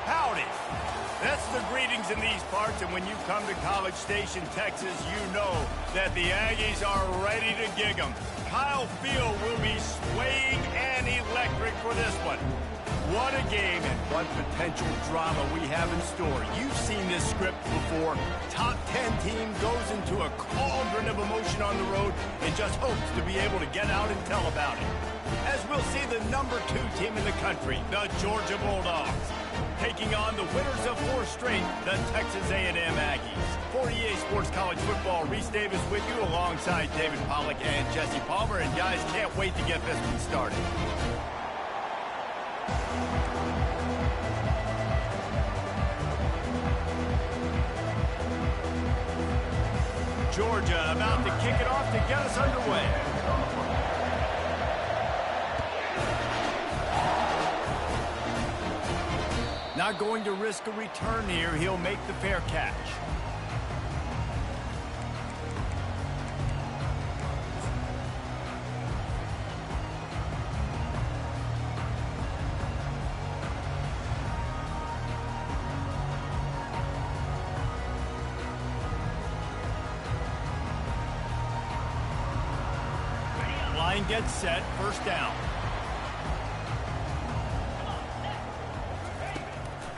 Howdy. That's the greetings in these parts, and when you come to College Station, Texas, you know that the Aggies are ready to gig 'em. Kyle Field will be swaying and electric for this one. What a game and what potential drama we have in store. You've seen this script before. Top 10 team goes into a cauldron of emotion on the road and just hopes to be able to get out and tell about it. As we'll see the number 2 team in the country, the Georgia Bulldogs, taking on the winners of 4 straight, the Texas A&M Aggies. For EA Sports College Football, Reese Davis with you alongside David Pollack and Jesse Palmer. And guys, can't wait to get this one started. Georgia about to kick it off to get us underway. Not going to risk a return here. He'll make the fair catch. Line gets set, first down.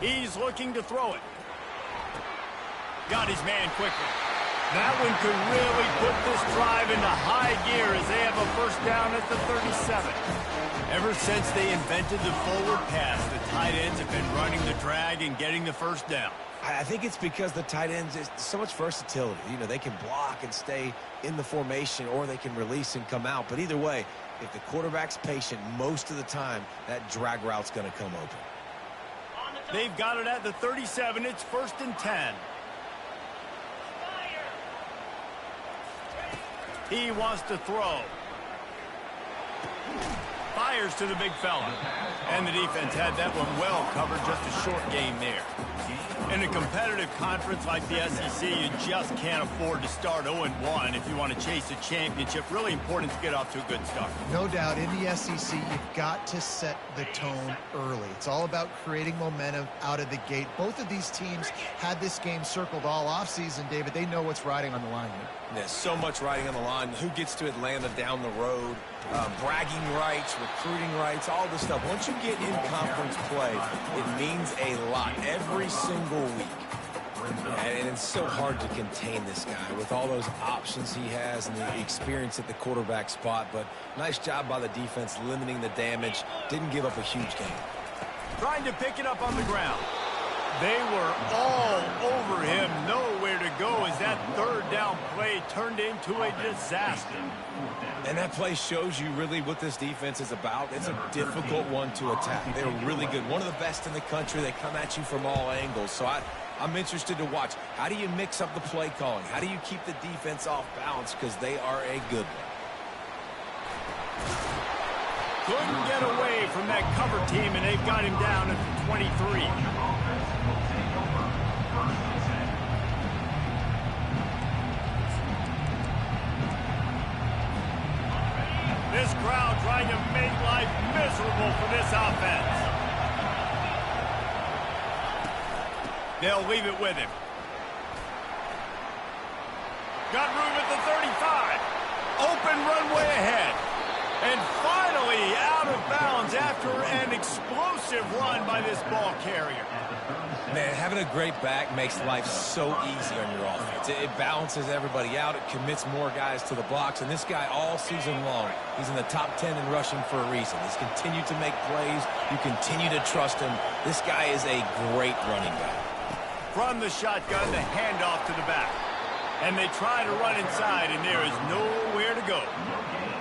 He's looking to throw it. Got his man quickly. That one could really put this drive into high gear as they have a first down at the 37. Ever since they invented the forward pass, the tight ends have been running the drag and getting the first down. I think it's because the tight ends is so much versatility. You know, they can block and stay in the formation, or they can release and come out. But either way, if the quarterback's patient most of the time, that drag route's going to come open. They've got it at the 37. It's first and 10. He wants to throw. Fires to the big fella. And the defense had that one well covered, just a short game there. In a competitive conference like the SEC, you just can't afford to start 0-1 if you want to chase a championship. Really important to get off to a good start. No doubt, in the SEC, you've got to set the tone early. It's all about creating momentum out of the gate. Both of these teams had this game circled all offseason, David. They know what's riding on the line here. There's so much riding on the line. Who gets to Atlanta down the road? Bragging rights, recruiting rights, all this stuff. Once you get in conference play, it means a lot every single week. And it's so hard to contain this guy with all those options he has and the experience at the quarterback spot. But nice job by the defense limiting the damage. Didn't give up a huge game. Trying to pick it up on the ground. They were all over him. Nowhere to go as that third down play turned into a disaster. And that play shows you really what this defense is about. It's a difficult one to attack. They were really good. One of the best in the country. They come at you from all angles. So I'm interested to watch. How do you mix up the play calling? How do you keep the defense off balance? Because they are a good one. Couldn't get away from that cover team, and they've got him down at the 23. This crowd trying to make life miserable for this offense. They'll leave it with him. Got room at the 35. Open runway ahead. And finally out of bounds after an explosive run by this ball carrier. Man, having a great back makes life so easy on your offense. It balances everybody out. It commits more guys to the blocks. And this guy all season long, he's in the top 10 in rushing for a reason. He's continued to make plays. You continue to trust him. This guy is a great running back. From the shotgun, the handoff to the back. And they try to run inside, and there is nowhere to go.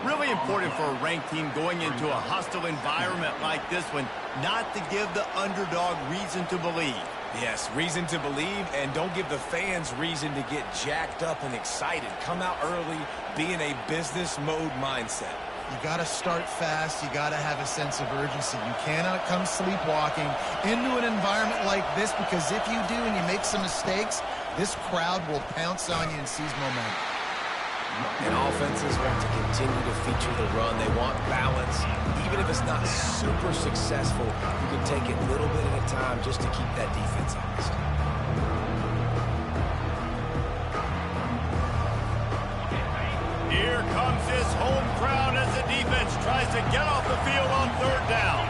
Really important for a ranked team going into a hostile environment like this one, not to give the underdog reason to believe. Yes, reason to believe, and don't give the fans reason to get jacked up and excited. Come out early, be in a business mode mindset. You got to start fast. You got to have a sense of urgency. You cannot come sleepwalking into an environment like this, because if you do and you make some mistakes, this crowd will pounce on you and seize momentum. And offenses want to continue to feature the run. They want balance. Even if it's not super successful, you can take it little bit at a time just to keep that defense honest. Here comes this home crowd as the defense tries to get off the field on third down.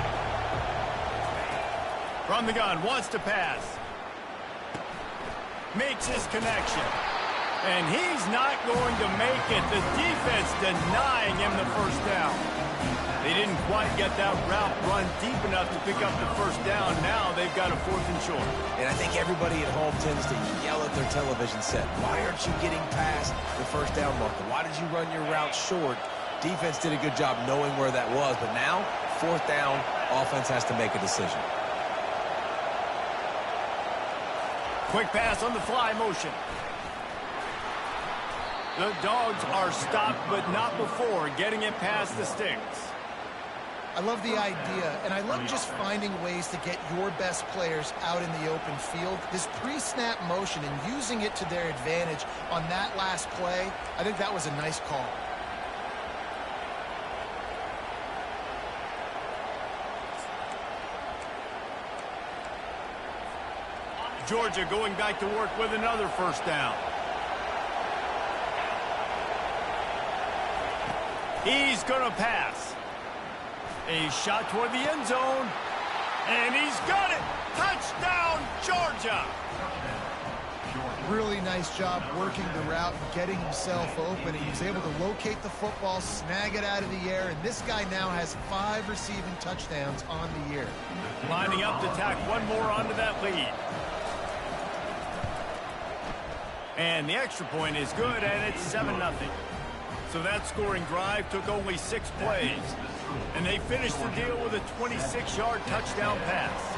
From the gun, wants to pass. Makes his connection. And he's not going to make it. The defense denying him the first down. They didn't quite get that route run deep enough to pick up the first down. Now they've got a 4th and short. And I think everybody at home tends to yell at their television set. Why aren't you getting past the first down marker? Why did you run your route short? Defense did a good job knowing where that was. But now, 4th down, offense has to make a decision. Quick pass on the fly motion. The Dogs are stopped, but not before getting it past the sticks. I love the idea, and I love just finding ways to get your best players out in the open field. This pre-snap motion and using it to their advantage on that last play, I think that was a nice call. Georgia going back to work with another first down. He's going to pass. A shot toward the end zone. And he's got it. Touchdown, Georgia. Really nice job working the route and getting himself open. He was able to locate the football, snag it out of the air, and this guy now has 5 receiving touchdowns on the year. Lining up to tack one more onto that lead. And the extra point is good, and it's 7-0. So that scoring drive took only 6 plays. And they finished the deal with a 26-yard touchdown pass.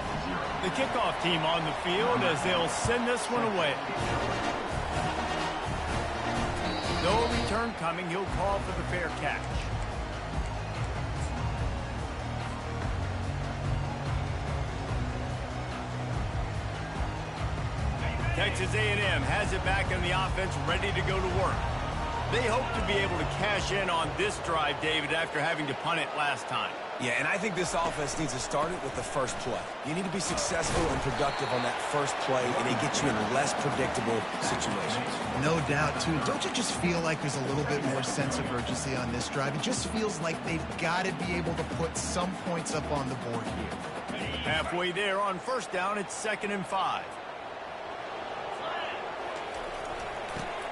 The kickoff team on the field as they'll send this one away. No return coming. He'll call for the fair catch. Texas A&M has it back in the offense, ready to go to work. They hope to be able to cash in on this drive, David, after having to punt it last time. Yeah, and I think this offense needs to start it with the first play. You need to be successful and productive on that first play, and it gets you in less predictable situations. No doubt, too. Don't you just feel like there's a little bit more sense of urgency on this drive? It just feels like they've got to be able to put some points up on the board here. Halfway there on first down, it's 2nd and 5.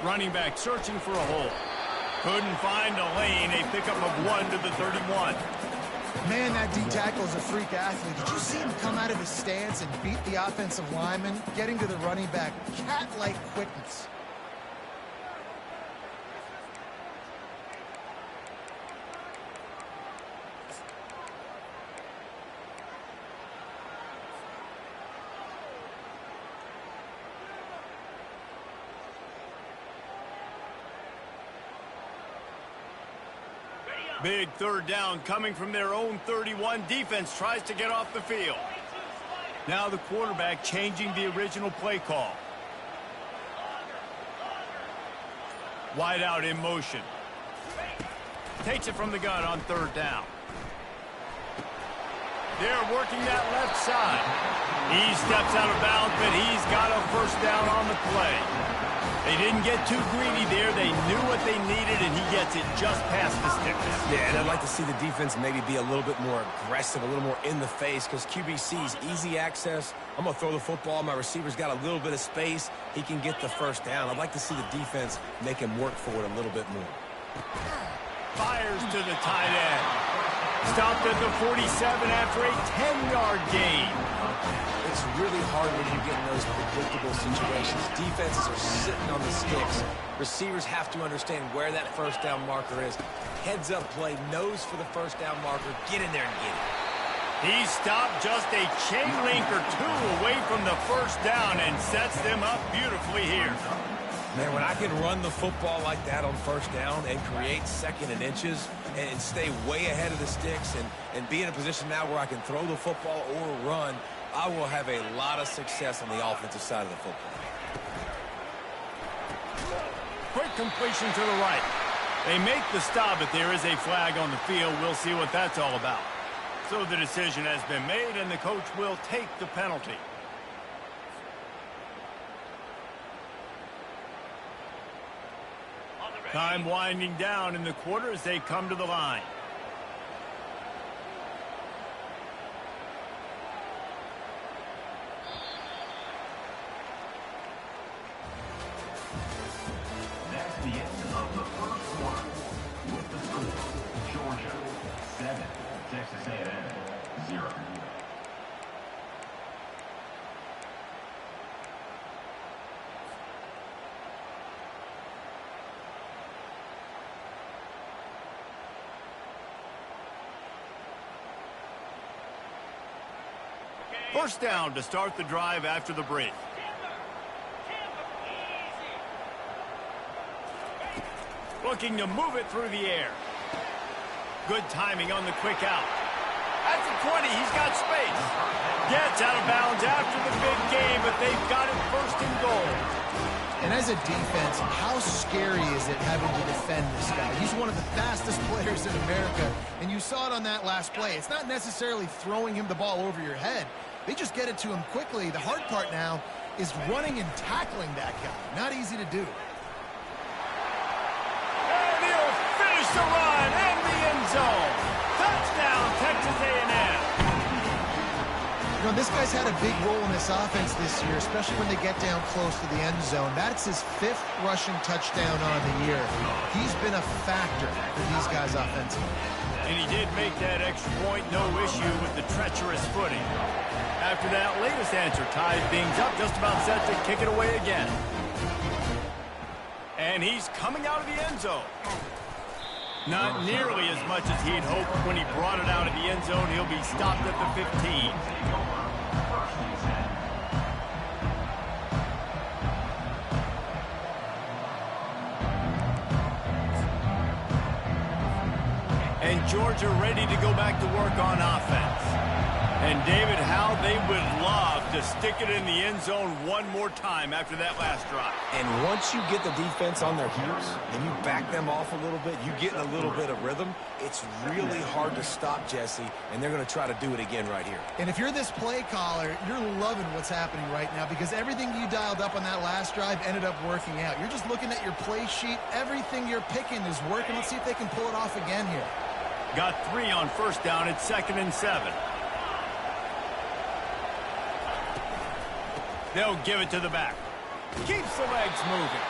Running back searching for a hole. Couldn't find a lane. A pickup of 1 to the 31. Man, that D-tackle is a freak athlete. Did you see him come out of his stance and beat the offensive lineman, getting to the running back? Cat-like quickness. Big 3rd down coming from their own 31. Defense tries to get off the field. Now the quarterback changing the original play call. Wide out in motion. Takes it from the gun on 3rd down. They're working that left side. He steps out of bounds, but he's got a first down on the play. They didn't get too greedy there. They knew what they needed, and he gets it just past the sticks. Yeah, and I'd like to see the defense maybe be a little bit more aggressive, a little more in the face, because QBC's easy access. I'm going to throw the football. My receiver's got a little bit of space. He can get the first down. I'd like to see the defense make him work for it a little bit more. Fires to the tight end. Stopped at the 47 after a 10-yard gain. It's really hard when you get in those predictable situations. Defenses are sitting on the sticks. Receivers have to understand where that first down marker is. Heads up play, nose for the first down marker. Get in there and get it. He stopped just a chain link or two away from the first down and sets them up beautifully here. Man, when I can run the football like that on first down and create second and inches and stay way ahead of the sticks and be in a position now where I can throw the football or run, I will have a lot of success on the offensive side of the football. Quick completion to the right. They make the stop, but there is a flag on the field. We'll see what that's all about. So the decision has been made, and the coach will take the penalty. Time winding down in the quarter as they come to the line. That's the end of the first quarter. With the score, Georgia 7, Texas A&M 0. First down to start the drive after the break. Looking to move it through the air. Good timing on the quick out. At the 20, he's got space. Gets out of bounds after the big game, but they've got it first and goal. And as a defense, how scary is it having to defend this guy? He's one of the fastest players in America, and you saw it on that last play. It's not necessarily throwing him the ball over your head. They just get it to him quickly. The hard part now is running and tackling that guy. Not easy to do. And he'll finish the run and the end zone. Touchdown, Texas A&M. You know, this guy's had a big role in this offense this year, especially when they get down close to the end zone. That's his 5th rushing touchdown on the year. He's been a factor for these guys offensively. And he did make that extra point, no issue with the treacherous footing. After that latest answer ties things up, just about set to kick it away again. And he's coming out of the end zone. Not nearly as much as he'd hoped when he brought it out of the end zone. He'll be stopped at the 15. And Georgia ready to go back to work on offense. And David, how they would love to stick it in the end zone one more time after that last drive. And once you get the defense on their heels and you back them off a little bit, you get in a little bit of rhythm, it's really hard to stop, Jesse, and they're going to try to do it again right here. And if you're this play caller, you're loving what's happening right now because everything you dialed up on that last drive ended up working out. You're just looking at your play sheet. Everything you're picking is working. Let's see if they can pull it off again here. Got 3 on first down. It's 2nd and 7. They'll give it to the back. Keeps the legs moving.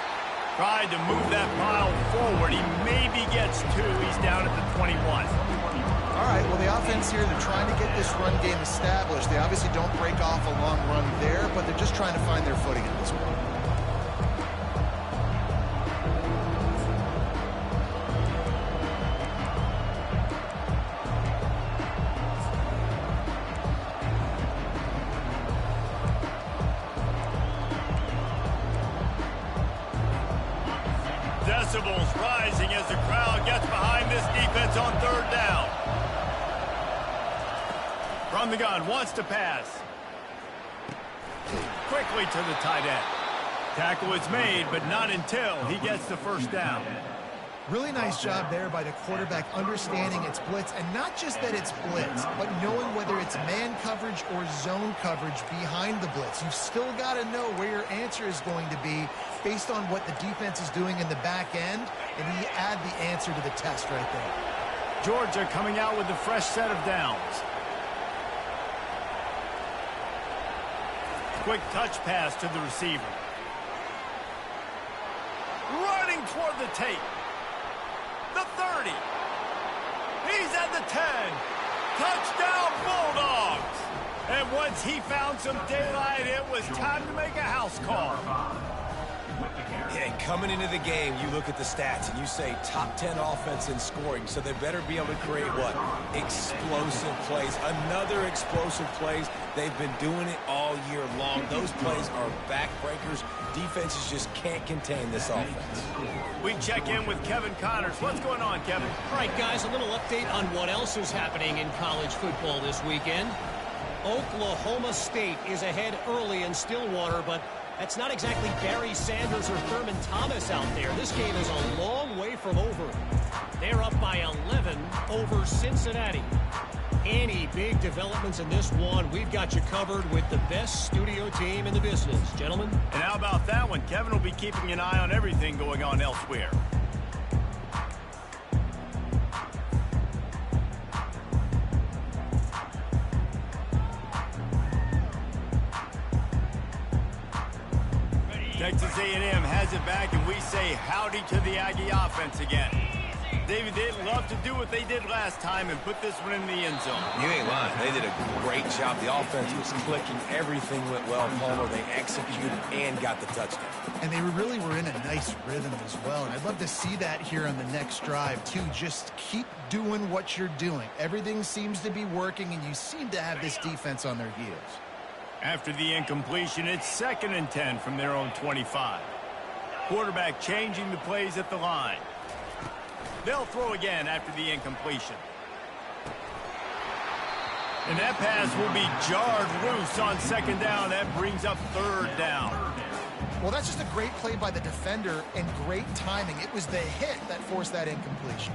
Tried to move that pile forward. He maybe gets 2. He's down at the 21. All right, well, the offense here, they're trying to get this run game established. They obviously don't break off a long run there, but they're just trying to find their footing at this point. Decibels rising as the crowd gets behind this defense on 3rd down. From the gun, wants to pass. Quickly to the tight end. Tackle is made, but not until he gets the first down. Really nice job there by the quarterback understanding it's blitz, and not just that it's blitz, but knowing whether it's man coverage or zone coverage behind the blitz. You've still got to know where your answer is going to be based on what the defense is doing in the back end, and you add the answer to the test right there. Georgia coming out with a fresh set of downs. Quick touch pass to the receiver. Running toward the tape. The 30. He's at the 10. Touchdown, Bulldogs. And once he found some daylight, it was time to make a house call. Yeah, and coming into the game, you look at the stats and you say top 10 offense in scoring, so they better be able to create what? Explosive plays. Another explosive plays. They've been doing it all year long. Those plays are backbreakers. Defenses just can't contain this offense. We check in with Kevin Connors. What's going on, Kevin? All right, guys, a little update on what else is happening in college football this weekend. Oklahoma State is ahead early in Stillwater, but that's not exactly Barry Sanders or Thurman Thomas out there. This game is a long way from over. They're up by 11 over Cincinnati. Any big developments in this one, we've got you covered with the best studio team in the business. Gentlemen? And how about that one? Kevin will be keeping an eye on everything going on elsewhere. Texas A&M has it back, and we say howdy to the Aggie offense again. David, they'd love to do what they did last time and put this one in the end zone. You ain't lying. They did a great job. The offense was clicking. Everything went well, Palmer. They executed and got the touchdown. And they really were in a nice rhythm as well. And I'd love to see that here on the next drive, too. Just keep doing what you're doing. Everything seems to be working, and you seem to have this defense on their heels. After the incompletion, it's 2nd and 10 from their own 25. Quarterback changing the plays at the line. They'll throw again after the incompletion. And that pass will be jarred loose on 2nd down. That brings up 3rd down. Well, that's just a great play by the defender and great timing. It was the hit that forced that incompletion.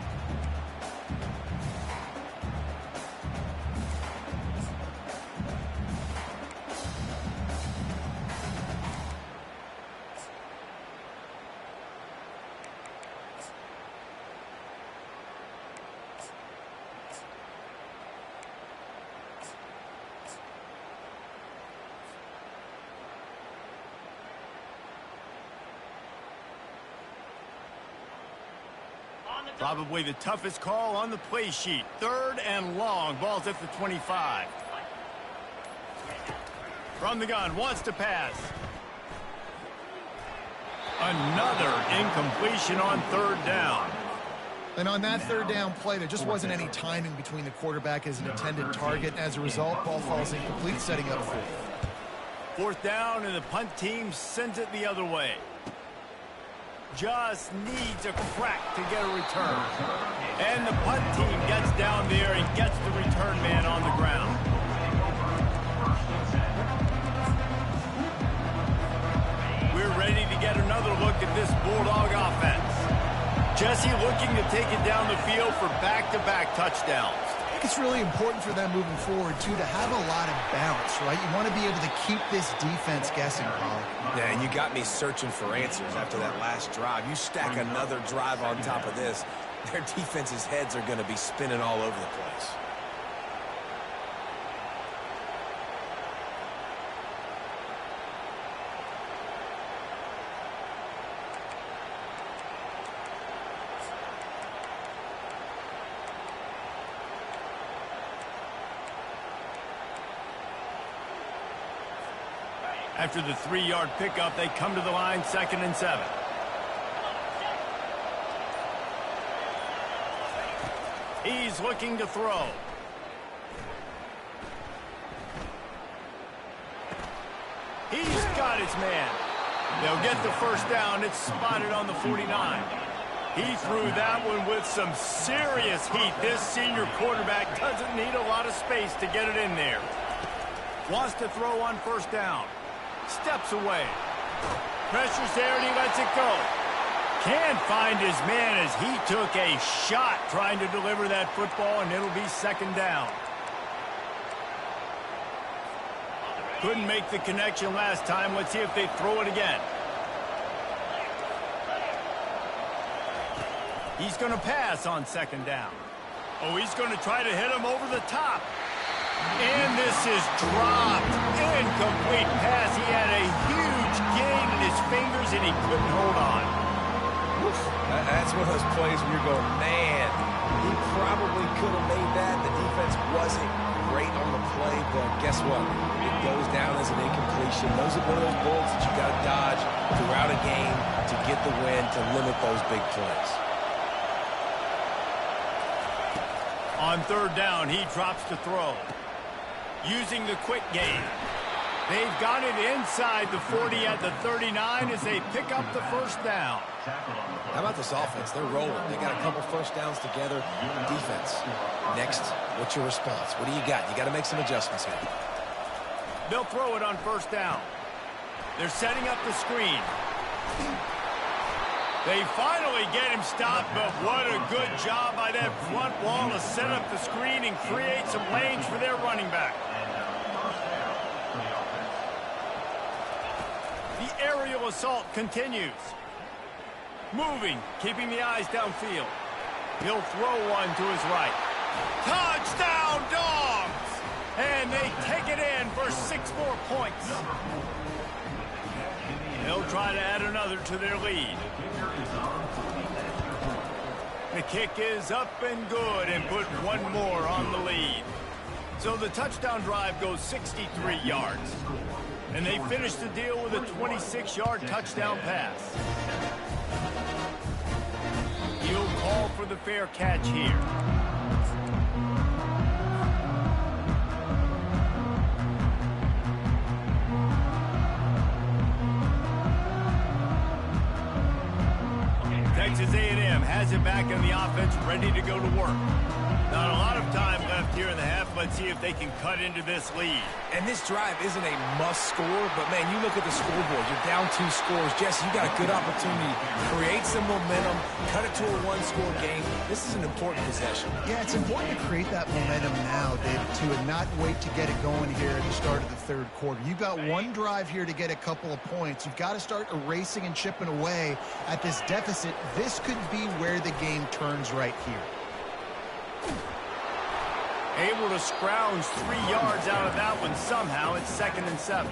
Probably the toughest call on the play sheet. 3rd and long. Ball's at the 25. From the gun. Wants to pass. Another incompletion on 3rd down. And on that 3rd down play, there just wasn't any timing between the quarterback as an intended target. As a result, ball falls incomplete, setting up 4th. 4th down, and the punt team sends it the other way. Just needs a crack to get a return. And the punt team gets down there and gets the return man on the ground. We're ready to get another look at this Bulldog offense. Jesse looking to take it down the field for back-to-back touchdowns. I think it's really important for them moving forward, too, to have a lot of balance, right? You want to be able to keep this defense guessing, Paul. Yeah, and you got me searching for answers after that last drive. You stack another drive on top of this, their defense's heads are going to be spinning all over the place. After the 3-yard pickup, they come to the line, 2nd and 7. He's looking to throw. He's got his man. They'll get the 1st down. It's spotted on the 49. He threw that one with some serious heat. This senior quarterback doesn't need a lot of space to get it in there. Wants to throw on 1st down. Steps away. Pressure's there, and he lets it go. Can't find his man as he took a shot trying to deliver that football, and it'll be 2nd down. Couldn't make the connection last time. Let's see if they throw it again. He's going to pass on 2nd down. Oh, he's going to try to hit him over the top. And this is dropped. Incomplete pass. He had a huge gain in his fingers, and he couldn't hold on. That's one of those plays where you're going, man, He probably could have made that. The defense wasn't great on the play, but guess what? It goes down as an incompletion. Those are one of those bullets that you got to dodge throughout a game to get the win, to limit those big plays. On third down, he drops to throw. Using the quick game. They've got it inside the 40 at the 39 as they pick up the first down. How about this offense? They're rolling. They got a couple first downs together. Defense. Next, what's your response? What do you got? You got to make some adjustments here. They'll throw it on first down. They're setting up the screen. They finally get him stopped, but what a good job by that front wall to set up the screen and create some lanes for their running back. The aerial assault continues. Moving, keeping the eyes downfield. He'll throw one to his right. Touchdown, Dogs! And they take it in for 6 more points. They'll try to add another to their lead. The kick is up and good and put one more on the lead. So the touchdown drive goes 63 yards. And they finish the deal with a 26-yard touchdown pass. He'll call for the fair catch here. Texas A&M has it back in the offense, ready to go to work. Not a lot of time left here in the half. Let's see if they can cut into this lead. And this drive isn't a must score, but, man, you look at the scoreboard. You're down 2 scores. Jesse, you got a good opportunity to create some momentum, cut it to a 1-score game. This is an important possession. Yeah, it's important to create that momentum now, David, too, and not wait to get it going here at the start of the third quarter. You've got one drive here to get a couple of points. You've got to start erasing and chipping away at this deficit. This could be where the game turns right here. Able to scrounge 3 yards out of that one somehow. It's 2nd and 7.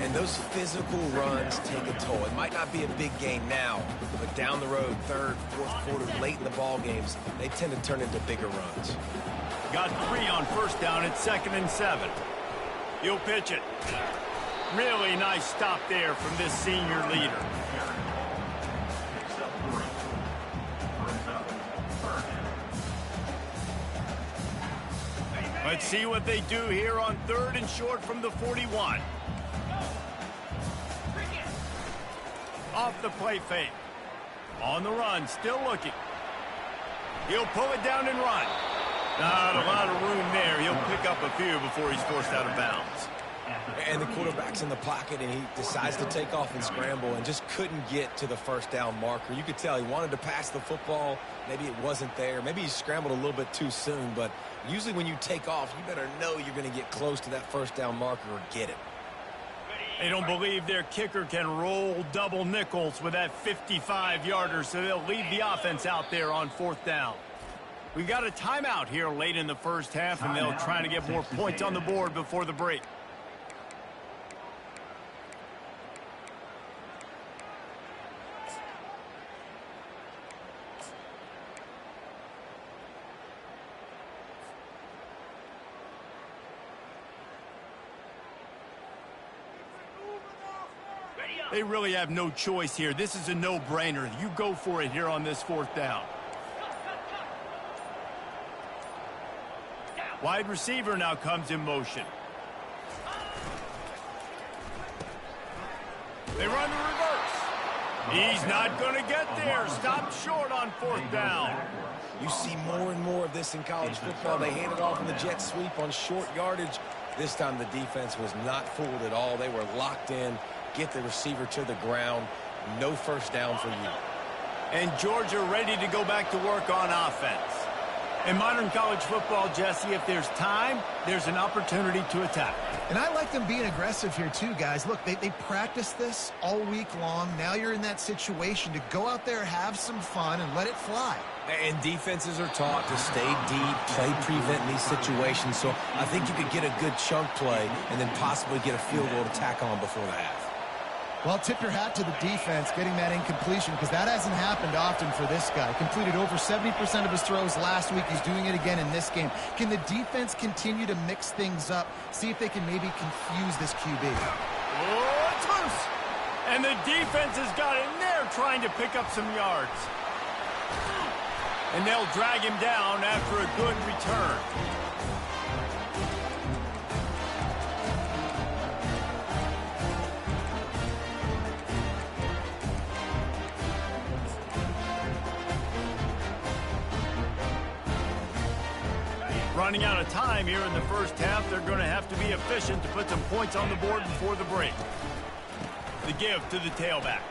And those physical runs take a toll. It might not be a big game now, but down the road, third, fourth quarter, late in the ball games, they tend to turn into bigger runs. Got 3 on first down. It's 2nd and 7. He'll pitch it. Really nice stop there from this senior leader. Let's see what they do here on 3rd and short from the 41. Off the play fake. On the run, still looking. He'll pull it down and run. Not a lot of room there. He'll pick up a few before he's forced out of bounds. And the quarterback's in the pocket, and he decides to take off and scramble and just couldn't get to the first down marker. You could tell he wanted to pass the football. Maybe it wasn't there. Maybe he scrambled a little bit too soon. But usually when you take off, you better know you're going to get close to that first down marker or get it. They don't believe their kicker can roll double nickels with that 55-yarder, so they'll leave the offense out there on 4th down. We got a timeout here late in the first half, and they'll try to get more points on the board before the break. They really have no choice here. This is a no-brainer. You go for it here on this 4th down. Wide receiver now comes in motion. They run the reverse. He's not going to get there. Stopped short on 4th down. You see more and more of this in college football. They hand it off in the jet sweep on short yardage. This time the defense was not fooled at all. They were locked in. Get the receiver to the ground. No first down for you. And Georgia ready to go back to work on offense. In modern college football, Jesse, if there's time, there's an opportunity to attack. And I like them being aggressive here too, guys. Look, they practice this all week long. Now you're in that situation to go out there, have some fun, and let it fly. And defenses are taught to stay deep, play prevent in these situations. So I think you could get a good chunk play and then possibly get a field goal to tack on before the half. Well, tip your hat to the defense getting that incompletion because that hasn't happened often for this guy. Completed over 70% of his throws last week. He's doing it again in this game. Can the defense continue to mix things up? See if they can maybe confuse this QB. Oh, it's loose. And the defense has got in there trying to pick up some yards. And they'll drag him down after a good return. Running out of time here in the first half, they're going to have to be efficient to put some points on the board before the break. The give to the tailback.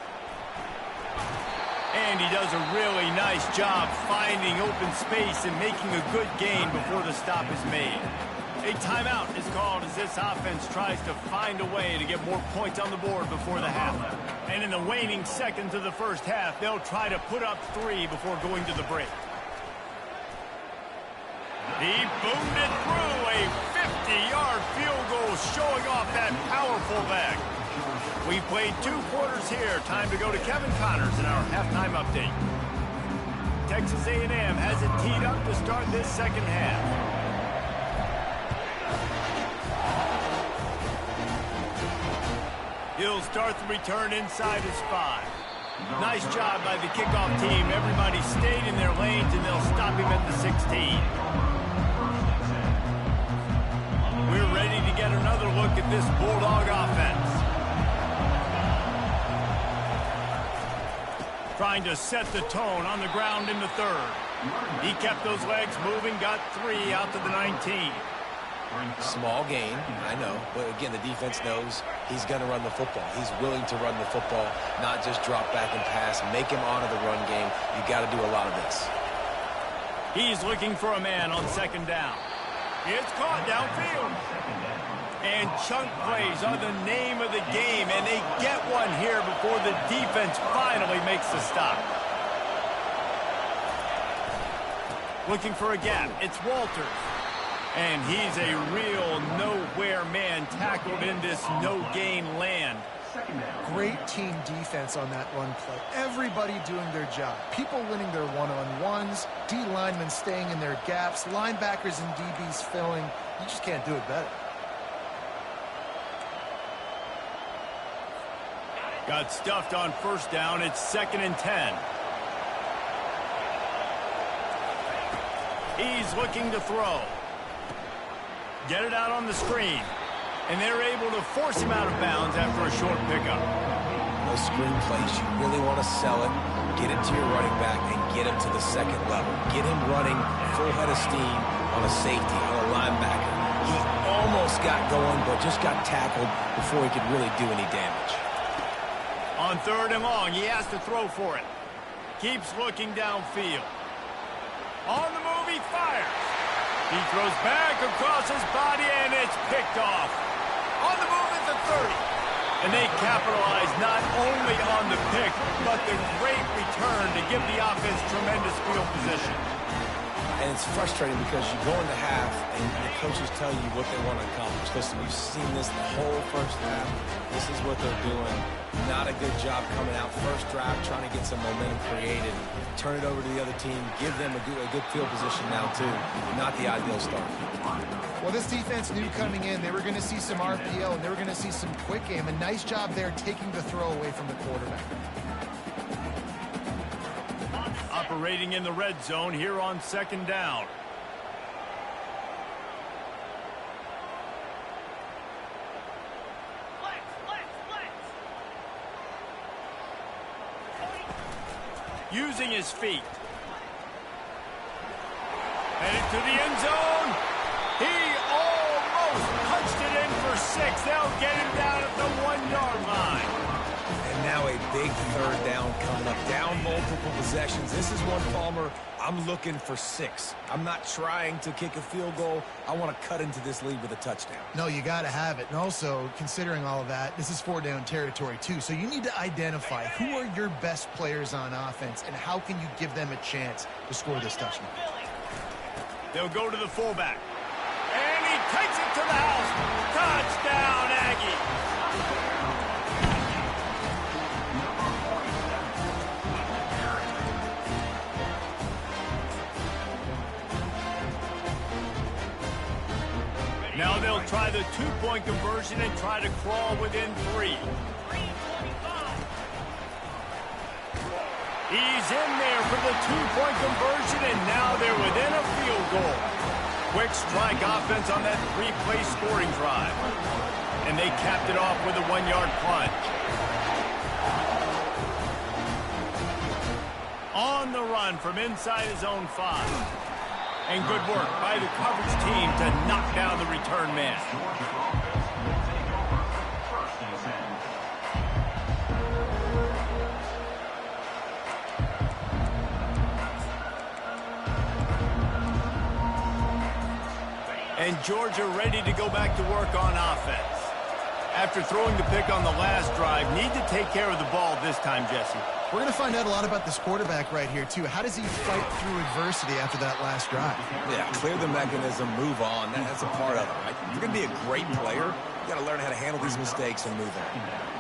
And he does a really nice job finding open space and making a good gain before the stop is made. A timeout is called as this offense tries to find a way to get more points on the board before the half. And in the waning seconds of the first half, they'll try to put up 3 before going to the break. He boomed it through a 50-yard field goal, showing off that powerful back. We played 2 quarters here. Time to go to Kevin Connors in our halftime update. Texas A&M has it teed up to start this second half. He'll start the return inside his 5. Nice job by the kickoff team. Everybody stayed in their lanes, and they'll stop him at the 16. We're ready to get another look at this Bulldog offense. Trying to set the tone on the ground in the third. He kept those legs moving, got 3 out to the 19. Small gain, I know. But again, the defense knows he's going to run the football. He's willing to run the football, not just drop back and pass. Make him honor the run game. You got to do a lot of this. He's looking for a man on second down. It's caught downfield. And chunk plays are the name of the game, and they get one here before the defense finally makes the stop. Looking for a gap. It's Walters. And he's a real nowhere man tackled in this no-gain land. Great team defense on that run play. Everybody doing their job. People winning their one-on-ones, D linemen staying in their gaps, linebackers and DBs filling. You just can't do it better. Got stuffed on first down. It's 2nd and 10. He's looking to throw. Get it out on the screen. And they're able to force him out of bounds after a short pickup. Those screen plays, you really want to sell it, get it to your running back, and get him to the second level. Get him running full head of steam on a safety, on a linebacker. He almost got going, but just got tackled before he could really do any damage. On 3rd and long, he has to throw for it. Keeps looking downfield. On the move, he fires. He throws back across his body, and it's picked off. On the move at the 30. And they capitalize not only on the pick, but the great return to give the offense tremendous field position. And it's frustrating because you go into half, and the coaches tell you what they want to accomplish. Listen, we've seen this the whole first half. This is what they're doing. Not a good job coming out first drive, trying to get some momentum created. Turn it over to the other team. Give them a good field position now, too. Not the ideal start. Well, this defense knew coming in they were going to see some RPO, and they were going to see some quick game. A nice job there taking the throw away from the quarterback. Operating in the red zone here on 2nd down. Using his feet. Headed to the end zone. He almost punched it in for 6. They'll get him down at the 1-yard line. And now a big 3rd down coming up. Down multiple possessions. This is one, Palmer, I'm looking for 6. I'm not trying to kick a field goal. I want to cut into this lead with a touchdown. No, you got to have it. And also, considering all of that, this is 4-down territory, too. So you need to identify who are your best players on offense and how can you give them a chance to score this touchdown. They'll go to the fullback. And he takes it to the house. Touchdown, Aggie. Now they'll try the two-point conversion and try to crawl within 3. He's in there for the two-point conversion, and now they're within a field goal. Quick strike offense on that 3-play scoring drive. And they capped it off with a 1-yard plunge. On the run from inside his own 5. And good work by the coverage team to knock down the return man. And Georgia ready to go back to work on offense. After throwing the pick on the last drive, need to take care of the ball this time, Jesse. We're going to find out a lot about this quarterback right here, too. How does he fight through adversity after that last drive? Yeah, clear the mechanism, move on. That's a part of it, right? If you're going to be a great player, you got to learn how to handle these mistakes and move on.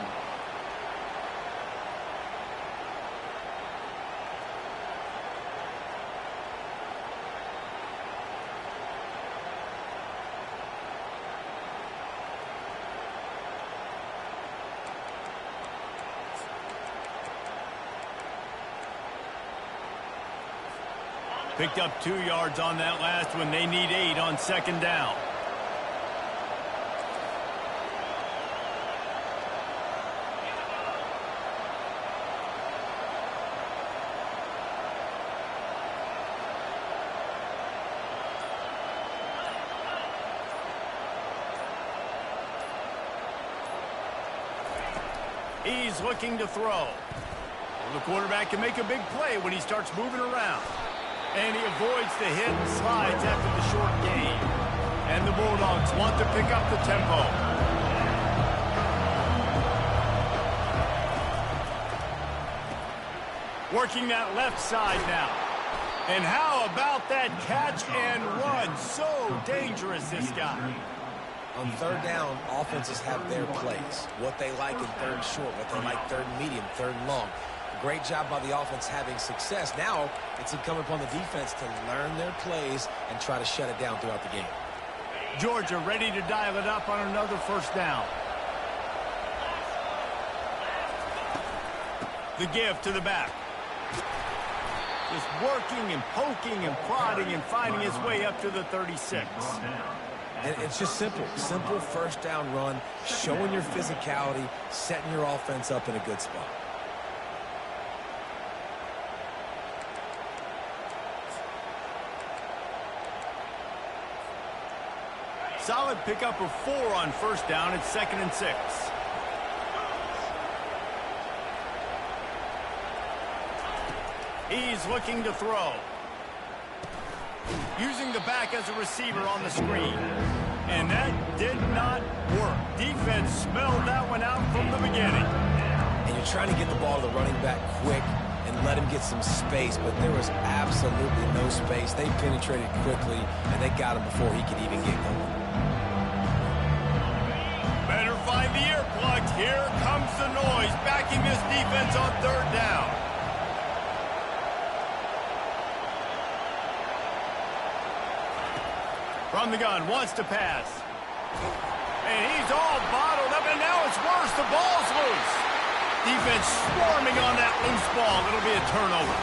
Picked up 2 yards on that last one. They need 8 on 2nd down. He's looking to throw. Well, the quarterback can make a big play when he starts moving around. And he avoids the hit and slides after the short gain. And the Bulldogs want to pick up the tempo. Working that left side now. And how about that catch and run? So dangerous, this guy. On 3rd down, offenses have their plays. What they like in 3rd short, what they like 3rd medium, 3rd long. Great job by the offense having success. Now it's incumbent upon the defense to learn their plays and try to shut it down throughout the game. Georgia ready to dial it up on another 1st down. The give to the back. Just working and poking and prodding and finding his way up to the 36. And it's just simple. Simple 1st down run, showing your physicality, setting your offense up in a good spot. Solid pickup of 4 on 1st down. It's 2nd and 6. He's looking to throw. Using the back as a receiver on the screen. And that did not work. Defense smelled that one out from the beginning. And you're trying to get the ball to the running back quick and let him get some space, but there was absolutely no space. They penetrated quickly, and they got him before he could even get going. Better find the earplugs. Here comes the noise, backing this defense on 3rd down. From the gun, wants to pass. And he's all bottled up, and now it's worse. The ball's loose. Defense swarming on that loose ball. It'll be a turnover.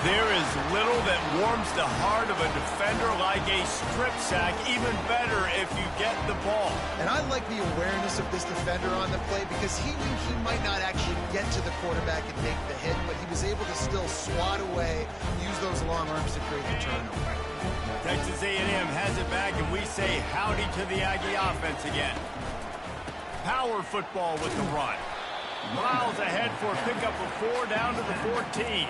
There is little that warms the heart of a defender like a strip sack. Even better if you get the ball. And I like the awareness of this defender on the play because he knew he might not actually get to the quarterback and make the hit, but he was able to still swat away, use those long arms to create the turnover. Texas A&M has it back, and we say howdy to the Aggie offense again. Power football with the run. Miles ahead for a pickup of 4 down to the 14.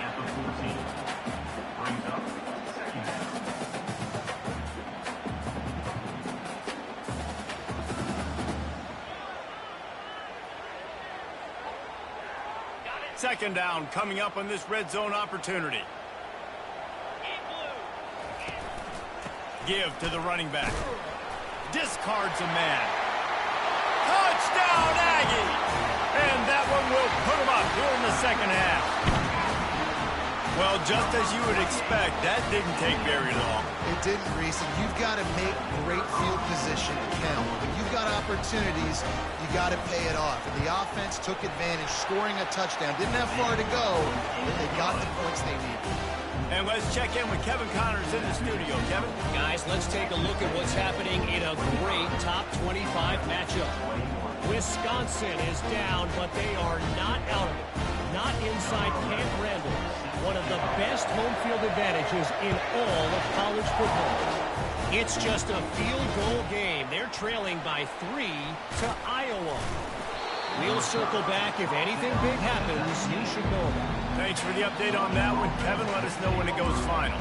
Second down coming up on this red zone opportunity. Give to the running back. Discards a man. Touchdown, Aggie! And that one will put them up here in the 2nd half. Well, just as you would expect, that didn't take very long. It didn't, Reese, and you've got to make great field position count. When you've got opportunities, you got to pay it off. And the offense took advantage, scoring a touchdown. Didn't have far to go, but they got the points they needed. And let's check in with Kevin Connors in the studio. Kevin? Guys, let's take a look at what's happening in a great top 25 matchup. Wisconsin is down, but they are not out of it. Not inside Camp Randall. One of the best home field advantages in all of college football. It's just a field goal game. They're trailing by 3 to Iowa. We'll circle back. If anything big happens, you should know about it. Thanks for the update on that one. Kevin, let us know when it goes final.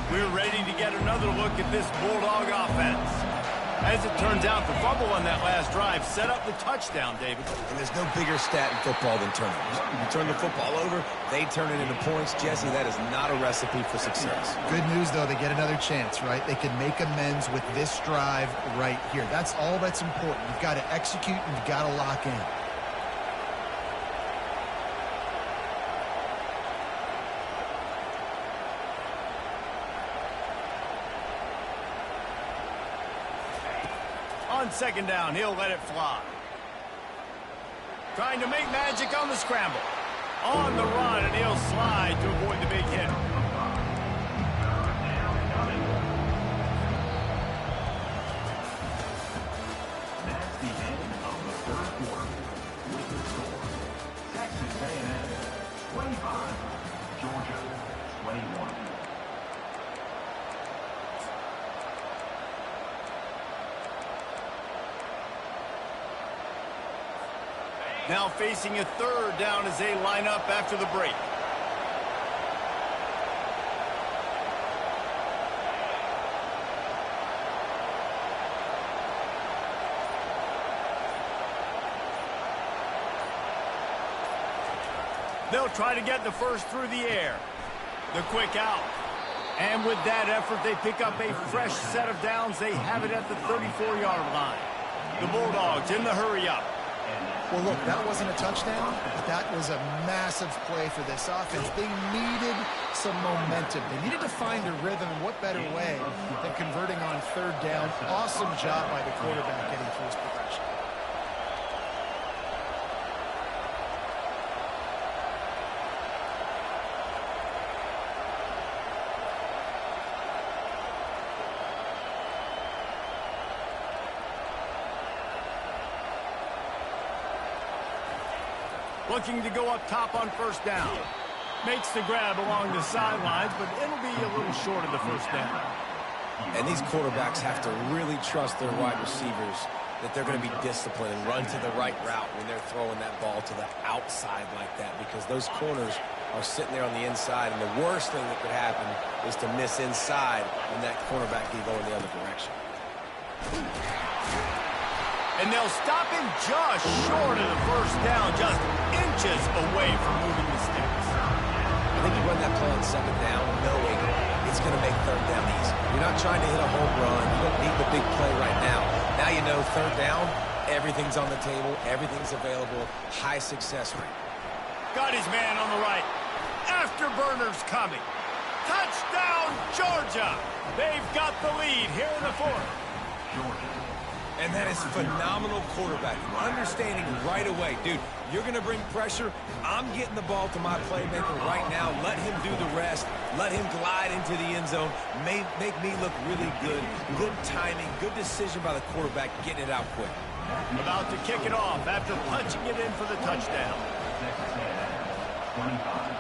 We're ready to get another look at this Bulldog offense. As it turns out, the fumble on that last drive set up the touchdown, David. And there's no bigger stat in football than turnovers. You turn the football over, they turn it into points. Jesse, that is not a recipe for success. Good news, though, they get another chance, right? They can make amends with this drive right here. That's all that's important. You've got to execute and you've got to lock in. On second down, he'll let it fly. Trying to make magic on the scramble. On the run, and he'll slide to avoid the big hit. That's the end of the third quarter. With the score, Texas A&M 25, Georgia 21. Now facing a third down as they line up after the break. They'll try to get the first through the air. The quick out. And with that effort, they pick up a fresh set of downs. They have it at the 34-yard line. The Bulldogs in the hurry up. Well, look, that wasn't a touchdown, but that was a massive play for this offense. They needed some momentum. They needed to find a rhythm, and what better way than converting on third down. Awesome job by the quarterback getting through his progression. Looking to go up top on first down. Makes the grab along the sidelines, but it'll be a little short of the first down. And these quarterbacks have to really trust their wide receivers that they're going to be disciplined and run to the right route when they're throwing that ball to the outside like that, because those corners are sitting there on the inside, and the worst thing that could happen is to miss inside and that cornerback be going the other direction. And they'll stop him just short of the first down, just inches away from moving the sticks. I think you run that play on second down knowing it's going to make third down easy. You're not trying to hit a home run. You don't need the big play right now. Now you know third down, everything's on the table, everything's available, high success rate. Got his man on the right. Afterburners coming. Touchdown, Georgia! They've got the lead here in the fourth. Georgia. And that is phenomenal quarterbacking. Understanding right away, dude, you're going to bring pressure. I'm getting the ball to my playmaker right now. Let him do the rest. Let him glide into the end zone. Make me look really good. Good timing, good decision by the quarterback, getting it out quick. About to kick it off after punching it in for the touchdown. Texas A&M 25.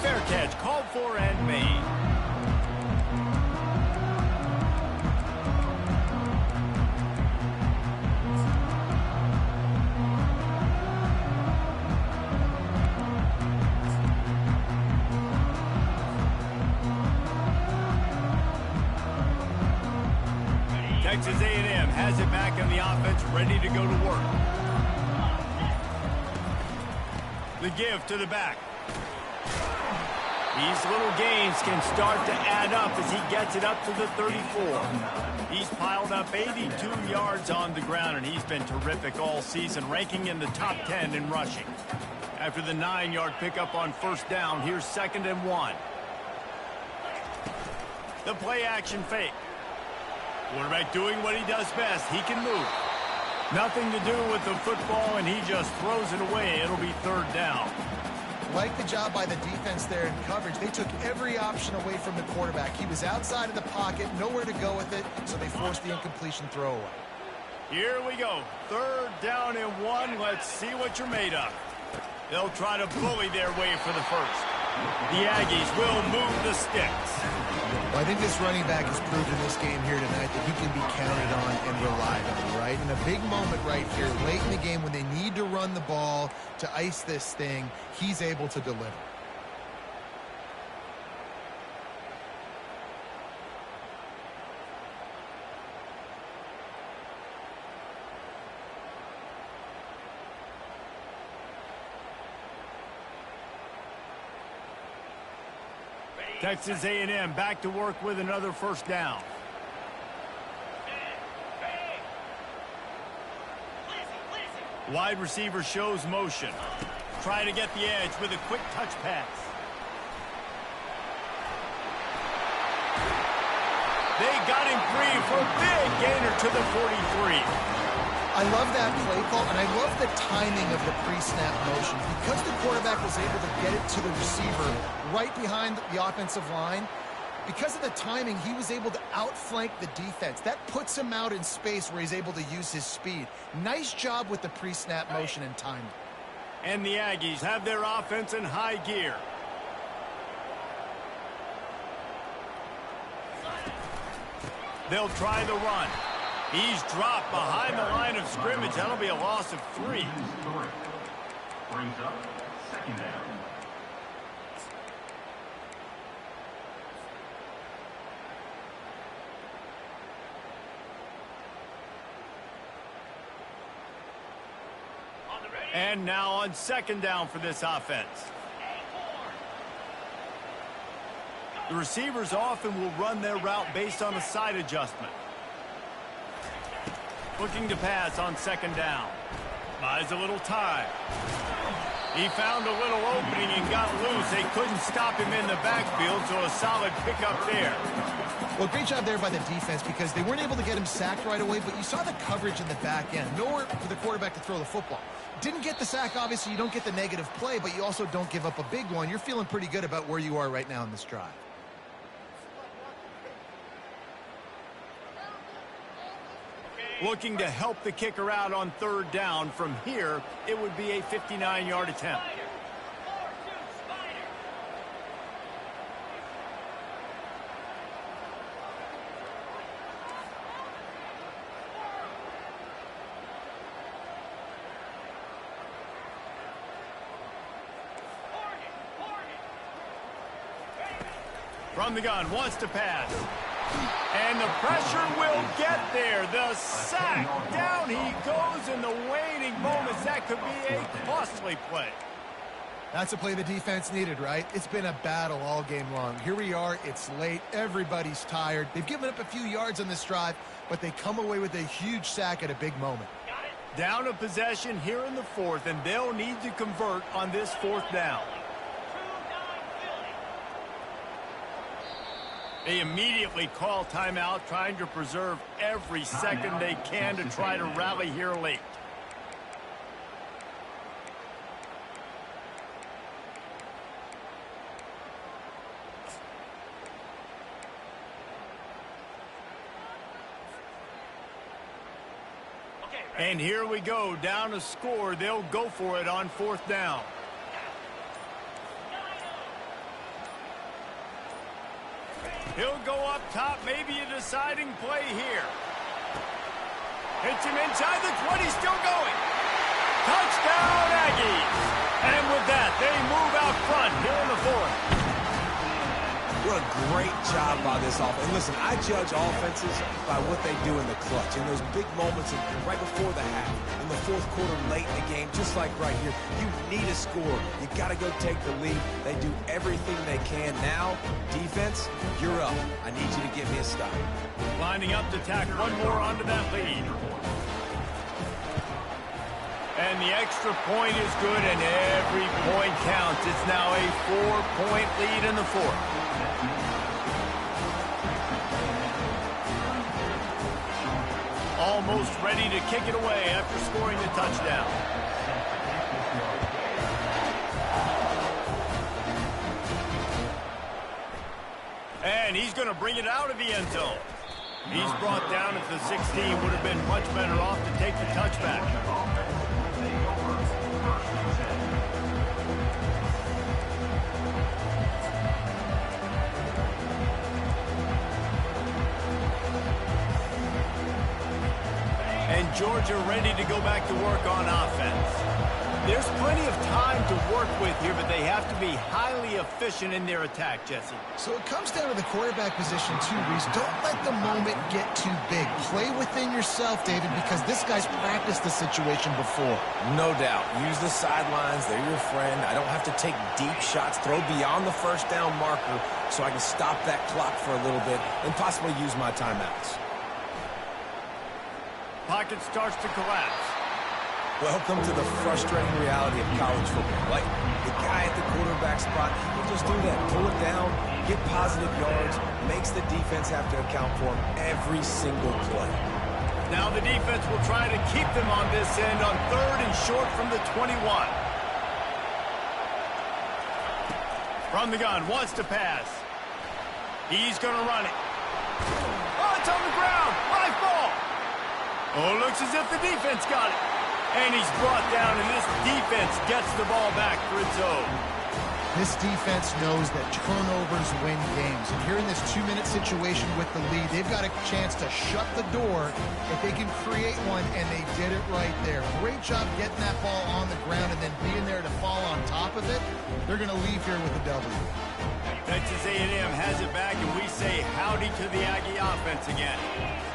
Fair catch called for and made. Texas A&M A&M has it back in the offense, ready to go to work. The give to the back. These little gains can start to add up as he gets it up to the 34. He's piled up 82 yards on the ground, and he's been terrific all season, ranking in the top 10 in rushing. After the 9-yard pickup on first down, here's 2nd and 1. The play-action fake. Quarterback doing what he does best. He can move. Nothing to do with the football, and he just throws it away. It'll be 3rd down. Like the job by the defense there in coverage. They took every option away from the quarterback. He was outside of the pocket, nowhere to go with it, so they forced the incompletion throwaway. Here we go. 3rd down and 1. Let's see what you're made of. They'll try to bully their way for the first. The Aggies will move the sticks. Well, I think this running back has proved in this game here tonight that he can be counted on and relied on, right? In a big moment right here, late in the game when they need to run the ball to ice this thing, he's able to deliver. Texas A&M back to work with another first down. Wide receiver shows motion. Trying to get the edge with a quick touch pass. They got him free for a big gainer to the 43. I love that play call, and I love the timing of the pre-snap motion. Because the quarterback was able to get it to the receiver right behind the offensive line, because of the timing, he was able to outflank the defense. That puts him out in space where he's able to use his speed. Nice job with the pre-snap motion and timing. And the Aggies have their offense in high gear. They'll try the run. He's dropped behind the line of scrimmage. That'll be a loss of 3. Brings up 2nd down. And now on 2nd down for this offense. The receivers often will run their route based on a side adjustment. Looking to pass on 2nd down. Buys a little time. He found a little opening and got loose. They couldn't stop him in the backfield, so a solid pickup there. Well, great job there by the defense because they weren't able to get him sacked right away, but you saw the coverage in the back end. Nowhere for the quarterback to throw the football. Didn't get the sack, obviously. You don't get the negative play, but you also don't give up a big one. You're feeling pretty good about where you are right now in this drive. Looking to help the kicker out on 3rd down. From here, it would be a 59-yard attempt. From the gun, wants to pass. And the pressure will get there. The sack. Down he goes in the waning moments. That could be a costly play. That's a play the defense needed, right? It's been a battle all game long. Here we are. It's late. Everybody's tired. They've given up a few yards on this drive, but they come away with a huge sack at a big moment. Down a possession here in the 4th, and they'll need to convert on this 4th down. They immediately call timeout, trying to preserve every second they can to try to rally here late. And here we go, down a score. They'll go for it on 4th down. He'll go up top, maybe a deciding play here. Hits him inside the 20, still going. Touchdown, Aggies. And with that, they move out front here in the 4th. What a great job by this offense. And listen, I judge offenses by what they do in the clutch, in those big moments right before the half, in the fourth quarter, late in the game, just like right here. You need a score. You got to go take the lead. They do everything they can. Now, defense, you're up. I need you to give me a stop. Lining up to tack one more onto that lead. And the extra point is good, and every point counts. It's now a 4-point lead in the fourth. Almost ready to kick it away after scoring the touchdown. And he's going to bring it out of the end zone. He's brought down at the 16. Would have been much better off to take the touchback. And Georgia ready to go back to work on offense. There's plenty of time to work with here, but they have to be highly efficient in their attack, Jesse. So it comes down to the quarterback position too, Reese. Don't let the moment get too big. Play within yourself, David, because this guy's practiced the situation before. No doubt. Use the sidelines. They're your friend. I don't have to take deep shots, throw beyond the first down marker so I can stop that clock for a little bit and possibly use my timeouts. Pocket starts to collapse. Welcome to the frustrating reality of college football. Like, the guy at the quarterback spot, he can just do that. Pull it down, get positive yards, makes the defense have to account for him every single play. Now the defense will try to keep them on this end on 3rd and short from the 21. From the gun, wants to pass. He's going to run it. Oh, it's on the ground. Live ball. Oh, looks as if the defense got it. And he's brought down, and this defense gets the ball back for its own. This defense knows that turnovers win games. And here in this 2-minute situation with the lead, they've got a chance to shut the door if they can create one, and they did it right there. Great job getting that ball on the ground and then being there to fall on top of it. They're going to leave here with a W. Texas A&M has it back, and we say howdy to the Aggie offense again.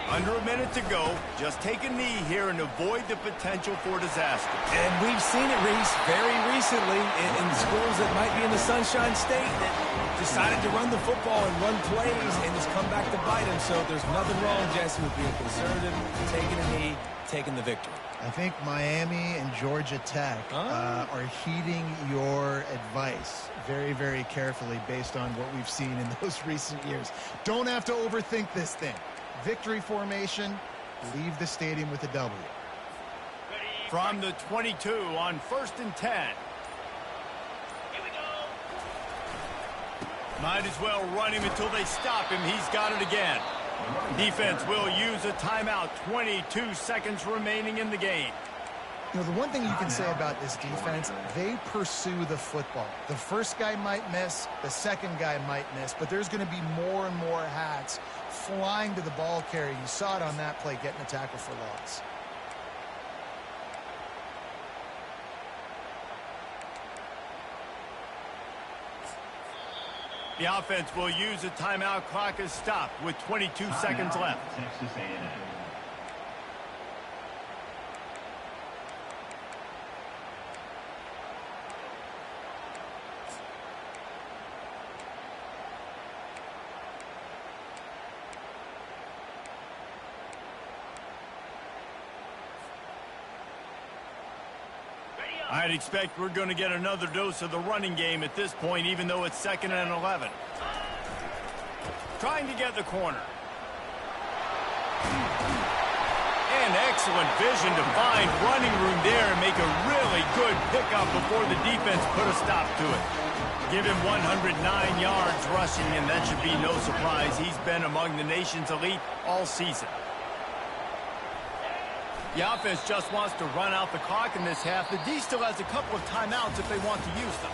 Under a minute to go. Just take a knee here and avoid the potential for disaster. And we've seen it, Reese, very recently in schools that might be in the Sunshine State that decided to run the football and run plays and it's come back to bite them. So there's nothing wrong, Jesse, with being conservative, taking a knee, taking the victory. I think Miami and Georgia Tech are heeding your advice very, very carefully based on what we've seen in those recent years. Don't have to overthink this thing. Victory formation, leave the stadium with a W. From the 22 on 1st and 10. Here we go. Might as well run him until they stop him. He's got it again. Defense will use a timeout. 22 seconds remaining in the game. You know, the one thing you can say about this defense, they pursue the football. The first guy might miss, the second guy might miss, but there's going to be more and more hats flying to the ball carrier. You saw it on that play, getting a tackle for loss. The offense will use a timeout. Clock is stopped with 22 seconds left. Texas A&M. I'd expect we're going to get another dose of the running game at this point, even though it's 2nd and 11. Trying to get the corner. And excellent vision to find running room there and make a really good pickup before the defense put a stop to it. Give him 109 yards rushing, and that should be no surprise. He's been among the nation's elite all season. The offense just wants to run out the clock in this half. The D still has a couple of timeouts if they want to use them.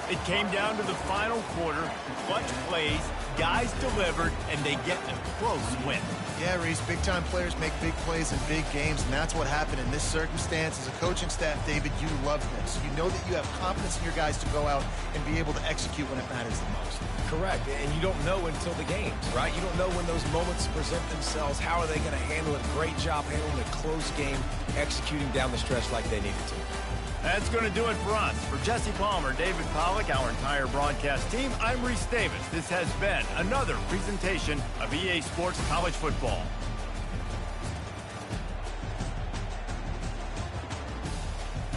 It came down to the final quarter. Clutch plays, guys delivered, and they get a close win. Yeah, Reese, big-time players make big plays in big games, and that's what happened in this circumstance. As a coaching staff, David, you love this. You know that you have confidence in your guys to go out and be able to execute when it matters the most. Correct, and you don't know until the games, right? You don't know when those moments present themselves. How are they going to handle it? Great job handling a close game, executing down the stretch like they needed to. That's going to do it for us. For Jesse Palmer, David Pollack, our entire broadcast team, I'm Reese Davis. This has been another presentation of EA Sports College Football.